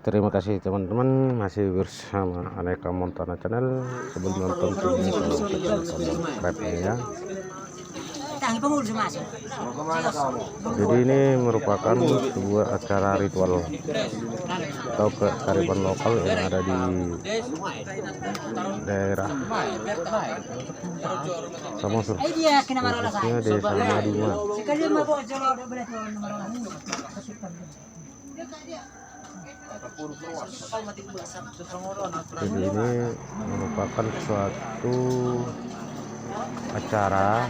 Terima kasih teman-teman masih bersama Aneka Montana Channel. Sebelum nonton video subscribe ya. Jadi ini merupakan sebuah acara ritual atau kearifan lokal yang ada di daerah Samosir, khususnya Desa Maduma. Jadi ini merupakan suatu acara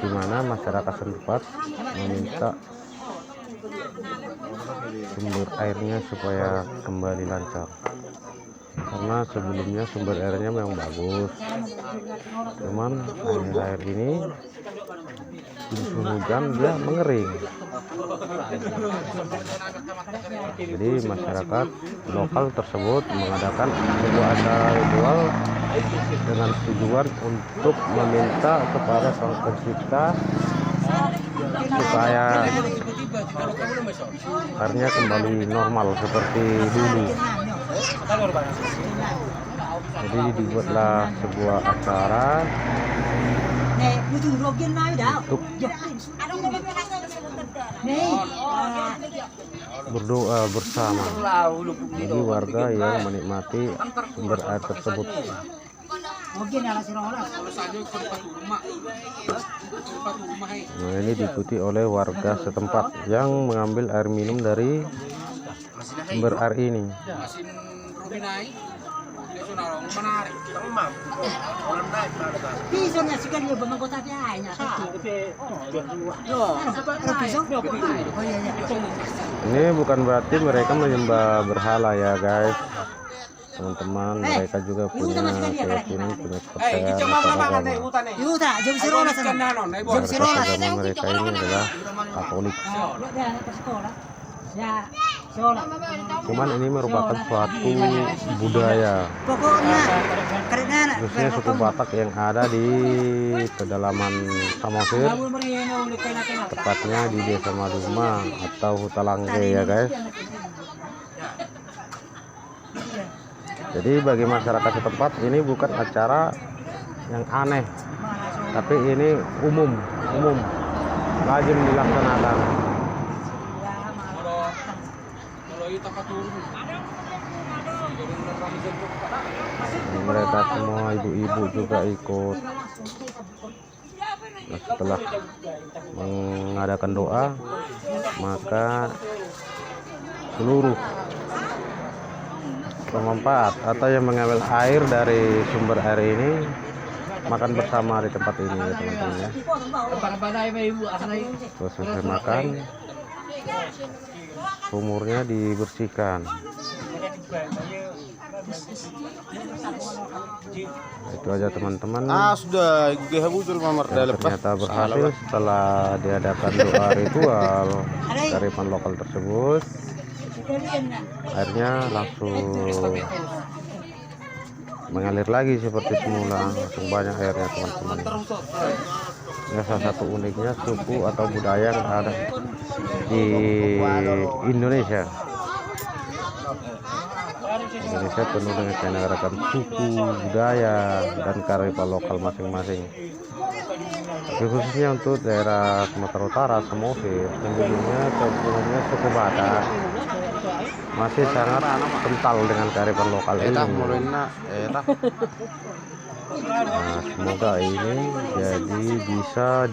di mana masyarakat setempat meminta sumber airnya supaya kembali lancar, karena sebelumnya sumber airnya memang bagus, cuman air ini musim hujan dia mengering. Jadi masyarakat lokal tersebut mengadakan sebuah acara ritual dengan tujuan untuk meminta kepada Sang Pencipta supaya airnya kembali normal seperti dulu. Jadi dibuatlah sebuah acara untuk berdoa bersama bagi warga yang menikmati sumber air tersebut. Nah, ini diikuti oleh warga setempat yang mengambil air minum dari sumber air ini. Ini bukan berarti mereka menyembah berhala ya guys, teman-teman. Mereka juga punya keyakinan, punya kepercayaan agama. Agama mereka ini adalah Katolik. Cuman ini merupakan suatu budaya, khususnya suku Batak yang ada di pedalaman Samosir, tepatnya di Desa Maduma atau Hutalangke ya guys. Jadi bagi masyarakat setempat ini bukan acara yang aneh, tapi ini umum lazim dilaksanakan. Mereka semua ibu-ibu juga ikut. Nah, setelah mengadakan doa, maka seluruh pemanfaat atau yang mengambil air dari sumber air ini makan bersama di tempat ini ya teman-teman ya. Selesai makan, sumurnya dibersihkan. Itu aja teman-teman. Sudah ternyata berhasil setelah diadakan doa ritual kearifan lokal tersebut. Airnya langsung mengalir lagi seperti semula, langsung banyak airnya teman-teman. Ya, salah satu uniknya suku atau budaya yang ada di Indonesia. Indonesia penuh dengan keanekaragaman suku, budaya, dan kearifan lokal masing-masing. Tapi khususnya untuk daerah Sumatera Utara, Samosir, sebelumnya suku Batak masih sangat kental dengan kearifan lokal ini. Nah, semoga ini jadi bisa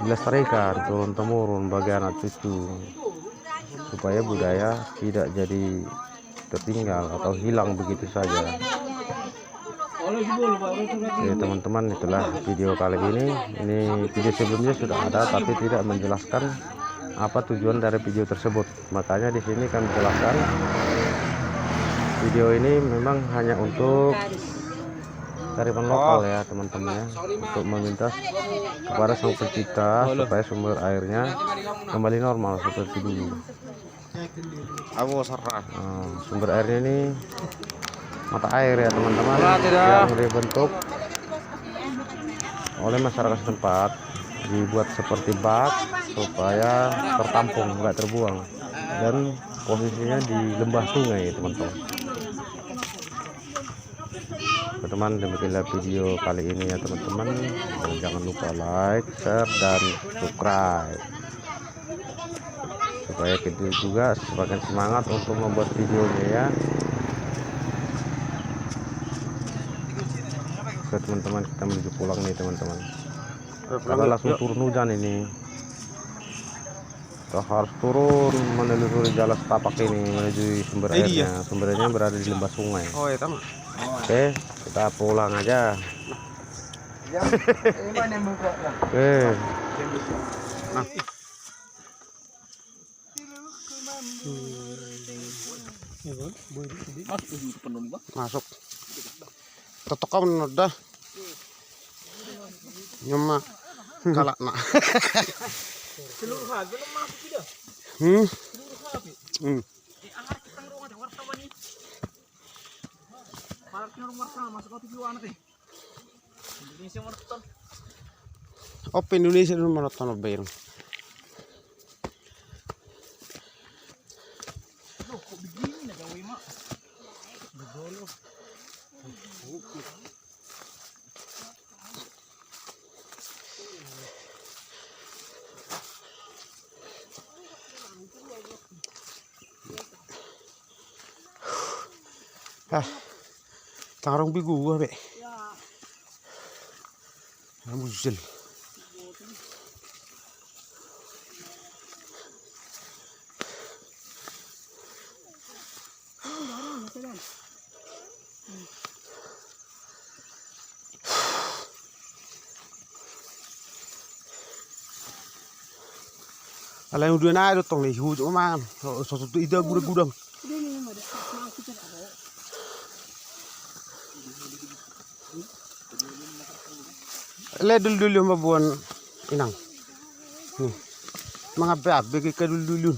dilestarikan turun-temurun bagi anak cucu, supaya budaya tidak jadi tertinggal atau hilang begitu saja. Oke teman-teman, itulah video kali ini. Ini video sebelumnya sudah ada tapi tidak menjelaskan apa tujuan dari video tersebut. Makanya di sini kami jelaskan video ini memang hanya untuk kearifan lokal ya teman-teman ya, untuk meminta kepada Sang Pencipta supaya sumber airnya kembali normal seperti dulu. Sumber airnya ini mata air ya teman-teman, yang dibentuk oleh masyarakat setempat, dibuat seperti bak supaya tertampung, nggak terbuang. dan posisinya di lembah sungai teman-teman. Teman-teman, demikianlah video kali ini ya teman-teman. Jangan lupa like, share, dan subscribe supaya kita juga semakin semangat untuk membuat videonya ya. Oke teman-teman, kita menuju pulang nih teman-teman. Karena langsung turun hujan ini. Kita harus turun menelusuri jalan setapak ini menuju sumber airnya. Sumber airnya berada di lembah sungai. Oh ya teman. Oke, kita pulang aja. Oke. Masuk. Tetok kan udah. Nyema kalak nak. Apa Indonesia dulu maraton bayar. Tarong bigu gua be. Muzil. Alay udah na itu tong lihu cuma man. Satu ide gudang-gudang. Dulu mabuan inang. Nih. Mga bagi ka dulu.